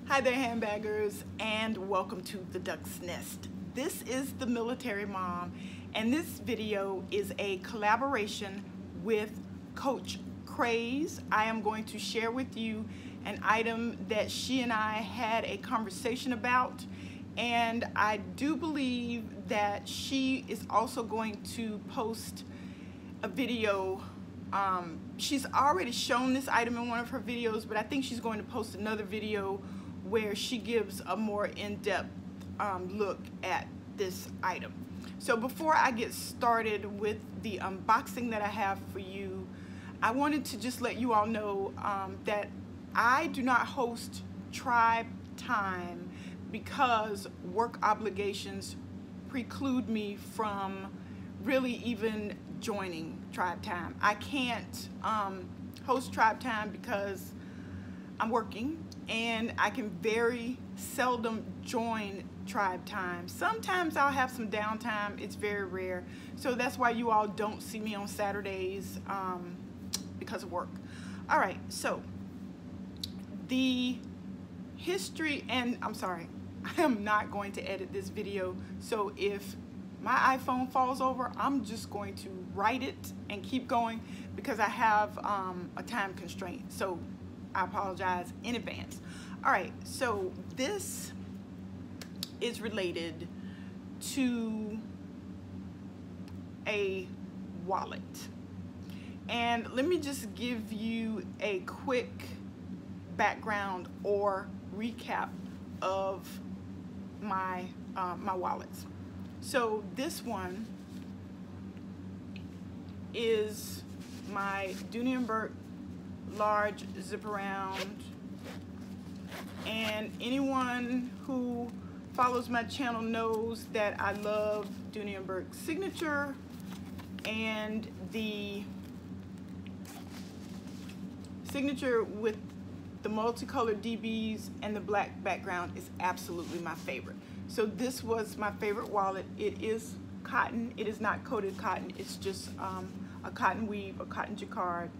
Hi there, handbaggers, and welcome to the Duck's Nest. This is the Military Mom, and this video is a collaboration with Coach Craze. I am going to share with you an item that she and I had a conversation about, and I do believe that she is also going to post a video. She's already shown this item in one of her videos, but I think she's going to post another video where she gives a more in-depth look at this item. So before I get started with the unboxing that I have for you, I wanted to just let you all know that I do not host Tribe Time because work obligations preclude me from really even joining Tribe Time. I can't host Tribe Time because I'm working, and I can very seldom join Tribe Time. Sometimes I'll have some downtime. It's very rare. So that's why you all don't see me on Saturdays because of work. All right, so the history, and I'm sorry, I am not going to edit this video. So if my iPhone falls over, I'm just going to write it and keep going because I have a time constraint. So I apologize in advance. All right, so this is related to a wallet. And let me just give you a quick background or recap of my my wallets. So this one is my Dooney & Bourke large zip around, and anyone who follows my channel knows that I love Dooney & Bourke signature, and the signature with the multicolored DBs and the black background is absolutely my favorite. So this was my favorite wallet. It is cotton. It is not coated cotton. It's just a cotton weave, a cotton jacquard,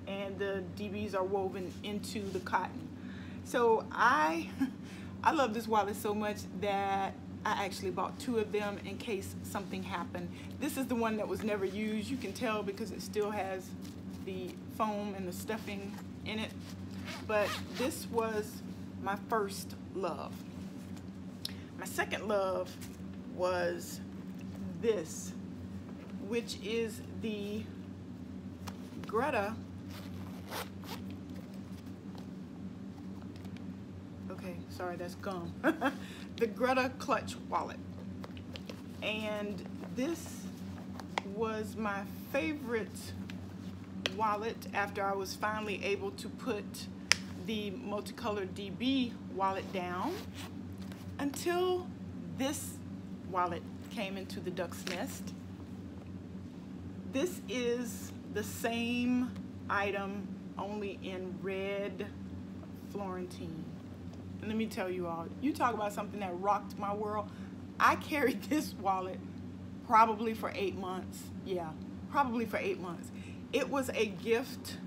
and the DBs are woven into the cotton. So I love this wallet so much that I actually bought two of them in case something happened. This is the one that was never used. You can tell because it still has the foam and the stuffing in it. But this was my first love. My second love was this, which is the Greta. Okay, sorry, that's gum. The Greta clutch wallet. And this was my favorite wallet after I was finally able to put the multicolored DB wallet down, until this wallet came into the Duck's Nest. This is the same item, only in red Florentine. And let me tell you all, you talk about something that rocked my world. I carried this wallet probably for 8 months. Yeah, probably for 8 months. It was a gift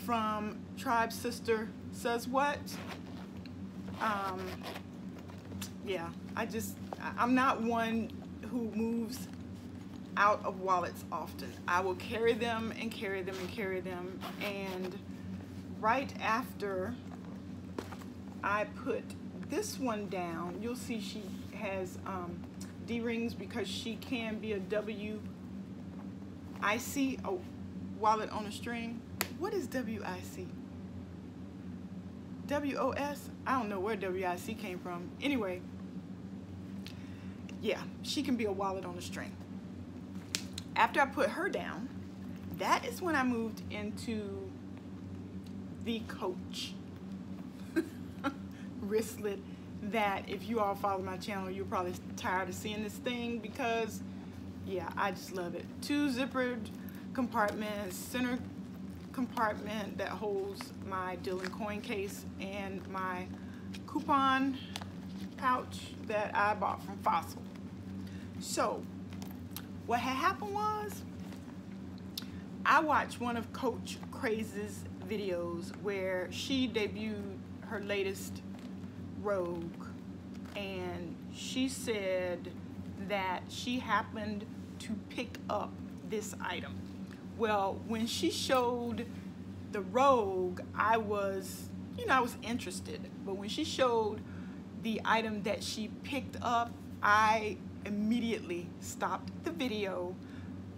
from Tribe Sister Says What. Yeah, I'm not one who moves out of wallets often. I will carry them and carry them and carry them. And right after I put this one down, you'll see she has D-rings because she can be a WIC, a wallet on a string. What is WIC? WOS? I don't know where WIC came from. Anyway, yeah, she can be a wallet on a string. After I put her down, that is when I moved into the Coach wristlet that, if you all follow my channel, you're probably tired of seeing this thing because, yeah, I just love it. 2 zippered compartments, center compartment that holds my Dylan coin case and my coupon pouch that I bought from Fossil. So what had happened was I watched one of Coach Craze's videos where she debuted her latest Rogue, and she said that she happened to pick up this item. Well, when she showed the Rogue, I was interested, but when she showed the item that she picked up, I immediately stopped the video.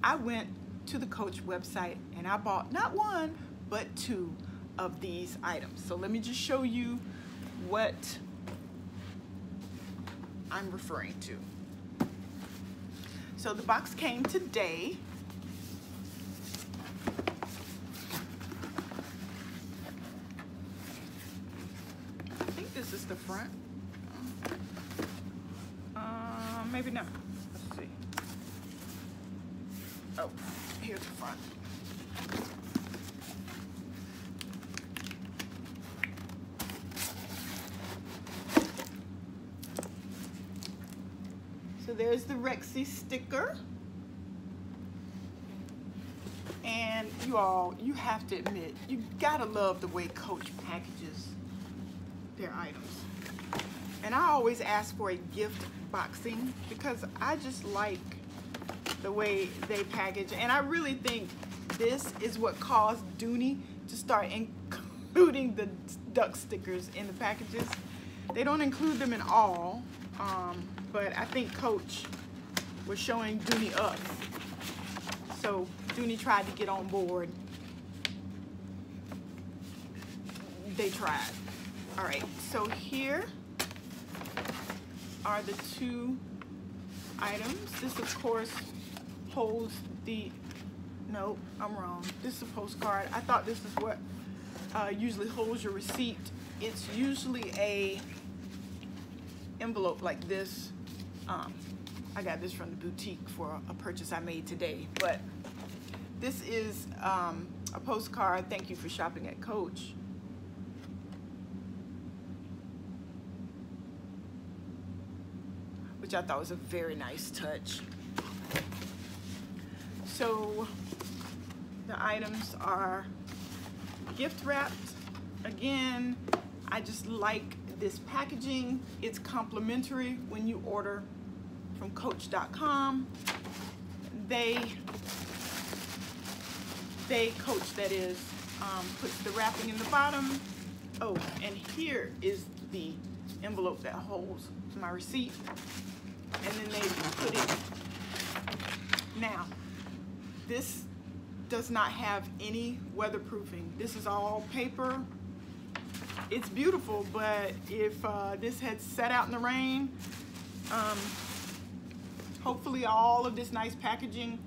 I went to the Coach website and I bought not one, but 2 of these items. So let me just show you what I'm referring to. So the box came today. I think this is the front. Maybe not. Let's see. Oh, here's the front. So there's the Rexy sticker. And you have to admit, you gotta love the way Coach packages their items. And I always ask for a gift boxing because I just like the way they package. And I really think this is what caused Dooney to start including the duck stickers in the packages. They don't include them in all, but I think Coach was showing Dooney up. So Dooney tried to get on board. They tried. All right, so here are the 2 items. This, of course, holds the, no, I'm wrong. This is a postcard. I thought this is what usually holds your receipt. It's usually a envelope like this. I got this from the boutique for a purchase I made today, but this is a postcard. Thank you for shopping at Coach. Which I thought was a very nice touch. So the items are gift wrapped. Again, I just like this packaging. It's complimentary when you order from Coach.com. Coach, that is, puts the wrapping in the bottom. Oh, and here is the envelope that holds my receipt. And then they put it. Now, this does not have any weatherproofing. This is all paper. It's beautiful, but if this had sat out in the rain, hopefully all of this nice packaging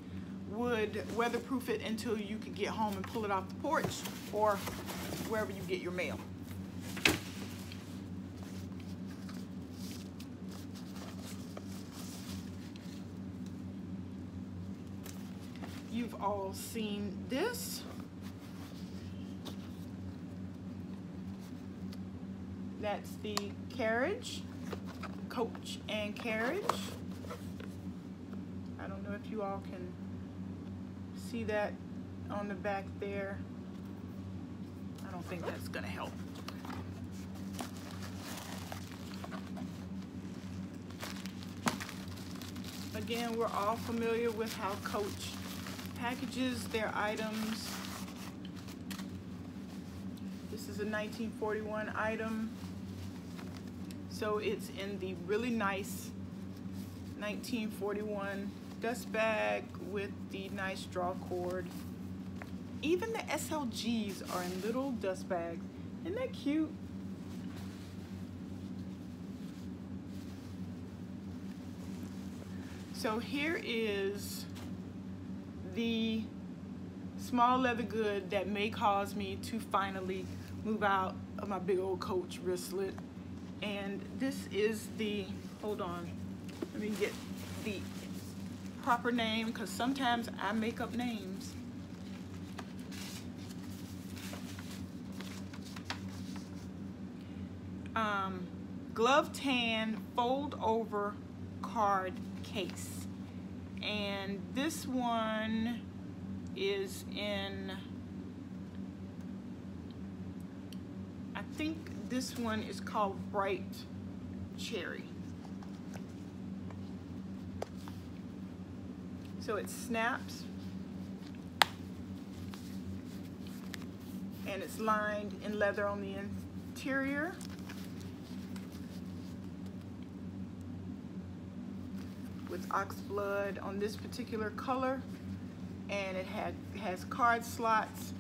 would weatherproof it until you could get home and pull it off the porch or wherever you get your mail. You've all seen this. That's the carriage, Coach and carriage. I don't know if you all can see that on the back there. I don't think that's gonna help. Again, we're all familiar with how Coach packages their items. This is a 1941 item. So it's in the really nice 1941 dust bag with the nice draw cord. Even the SLGs are in little dust bags. Isn't that cute? So here is the small leather good that may cause me to finally move out of my big old Coach wristlet. And this is the, hold on, let me get the proper name because sometimes I make up names. Glove Tan Foldover Card Case. And this one is in, I think this one is called Bright Cherry. So it snaps, and it's lined in leather on the interior. With ox blood on this particular color, and it has card slots,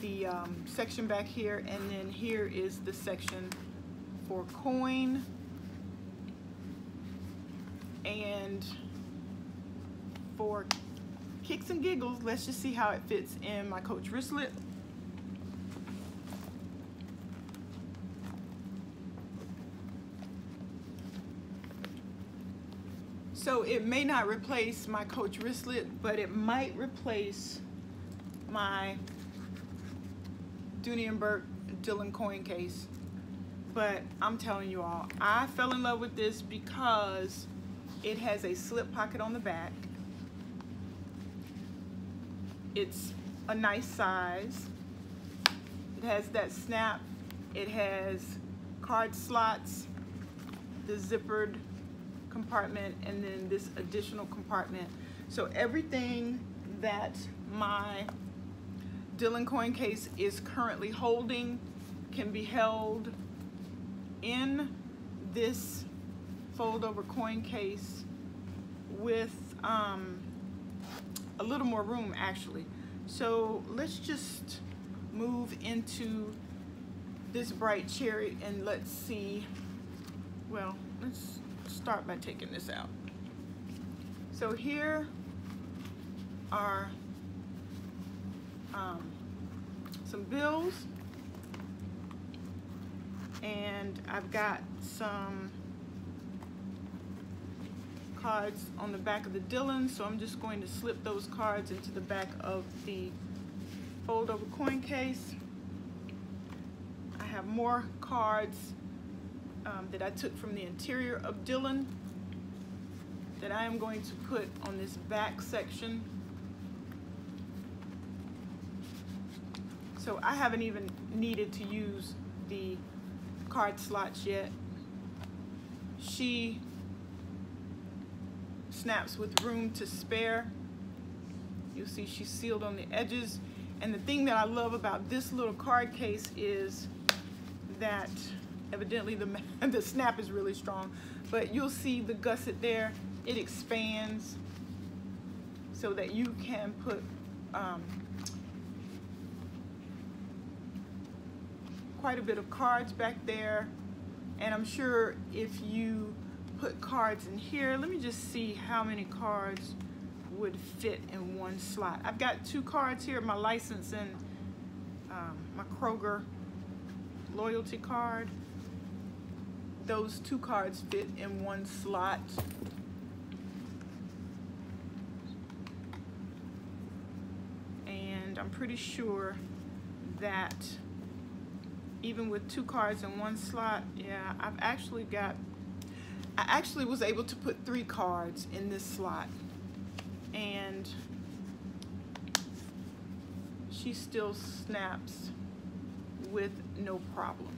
the section back here, and then here is the section for coin. And for kicks and giggles, let's just see how it fits in my Coach wristlet. So it may not replace my Coach wristlet, but it might replace my Dooney & Bourke Dylan coin case. But I'm telling you all, I fell in love with this because it has a slip pocket on the back. It's a nice size. It has that snap. It has card slots, the zippered compartment, and then this additional compartment. So everything that my Dylan coin case is currently holding can be held in this fold-over coin case with a little more room, actually. So let's just move into this Bright Cherry and let's see. Well, let's start by taking this out. So here are some bills, and I've got some cards on the back of the Dylan, so I'm just going to slip those cards into the back of the fold-over coin case. I have more cards that I took from the interior of Dylan that I am going to put on this back section. So I haven't even needed to use the card slots yet. She snaps with room to spare. You'll see she's sealed on the edges. And the thing that I love about this little card case is that evidently the snap is really strong, but you'll see the gusset there. It expands so that you can put quite a bit of cards back there. And I'm sure if you put cards in here, let me just see how many cards would fit in one slot. I've got 2 cards here, my license and my Kroger loyalty card. Those 2 cards fit in one slot. And I'm pretty sure that even with 2 cards in one slot, yeah, I actually was able to put 3 cards in this slot, and she still snaps with no problem.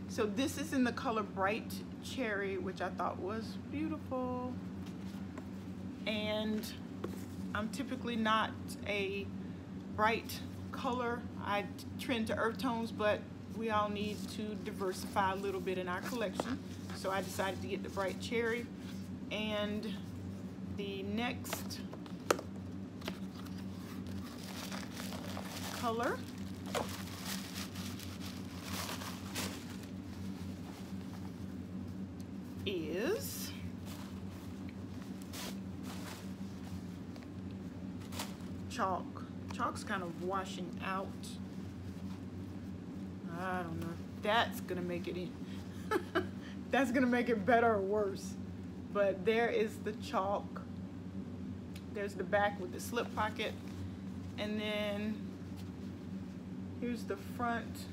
So this is in the color Bright Cherry, which I thought was beautiful. And I'm typically not a bright color. I trend to earth tones, but we all need to diversify a little bit in our collection. So I decided to get the Bright Cherry. And the next color is chalk. Chalk's kind of washing out. I don't know. That's gonna make it that's gonna make it better or worse. But there is the chalk. There's the back with the slip pocket, and then here's the front,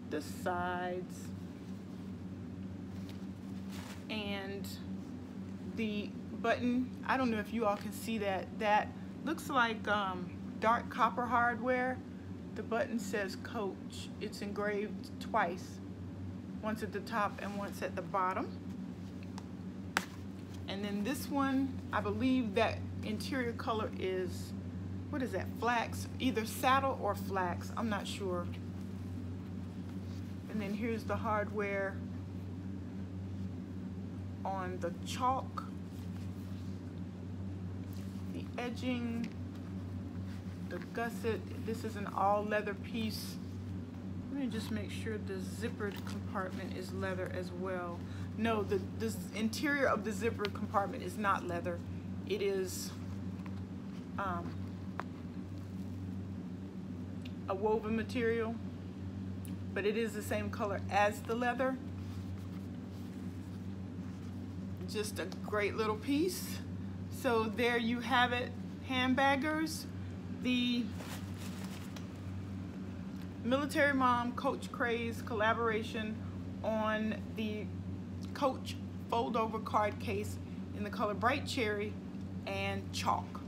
the sides, and the button. I don't know if you all can see that. That looks like dark copper hardware, The button says Coach. It's engraved twice, once at the top and once at the bottom. And then this one, I believe that interior color is, what is that, flax? Either saddle or flax, I'm not sure. And then here's the hardware on the chalk, the edging, the gusset. This is an all leather piece. Let me just make sure the zippered compartment is leather as well. No, the interior of the zippered compartment is not leather. It is a woven material, but it is the same color as the leather. Just a great little piece. So there you have it, handbaggers. The Military Mom Coach Craze collaboration on the Coach Foldover Card Case in the color Bright Cherry and Chalk.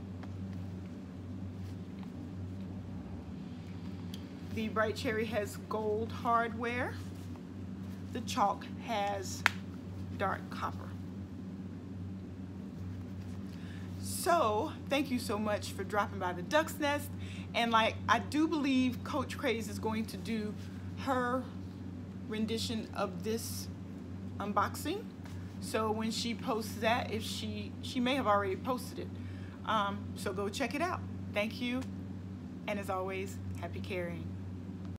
The Bright Cherry has gold hardware. The Chalk has dark copper. So thank you so much for dropping by the Duck's Nest. And I do believe Coach Craze is going to do her rendition of this unboxing. So when she posts that, if she may have already posted it. So go check it out. Thank you. And as always, happy carrying.